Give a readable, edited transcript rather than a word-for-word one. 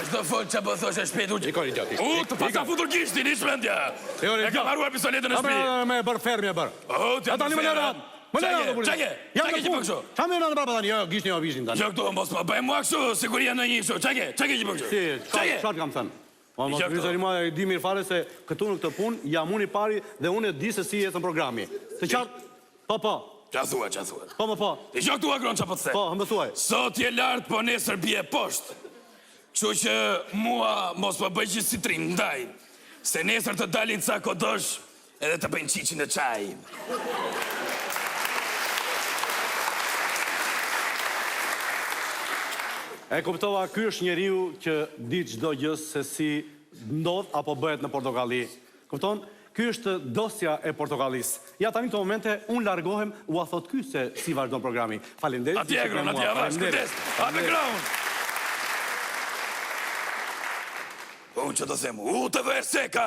Çdo fol çapo thosh e shpejt uç. Ikon idiot. Të pasa futur gishtin, ish mendja. E ka marruar pistoletën në shtëpi. Me bër fermi e bër. A tani më lëra. Më lëra. Çage që po kështu. Çam më në brapa tani, jo, gishtin jo vishin tani. Jo këtu mos më bëj mua kështu, siguria në një kështu. Çage që po kështu. Si, çfarë kam thënë? Po mos vizoni mua e di mirë fare se këtu në këtë punë jam unë i pari dhe unë e di se si ecën programi. Të qartë? Po. Qa thua? Po. I gjo këtu agron qa po të the. Po, më thuaj. Sot je lartë, po nesër bje poshtë. Kështu që mua mos më bëj që si trim, ndaj. Se nesër të dalin ca kodosh edhe të bëjnë qiqin e qaj. E kuptova, ky është njeriu që di çdo gjë se si ndodh apo bëhet në Portokalli. Kupton? Ky është dosja e Portokallis. Ja tani këto momente unë largohem, u a thot ky se si vazhdon programi. Faleminderit. Atje agron, atje avash, kujdes. Ape ground. Unë që të them, u të vë seka.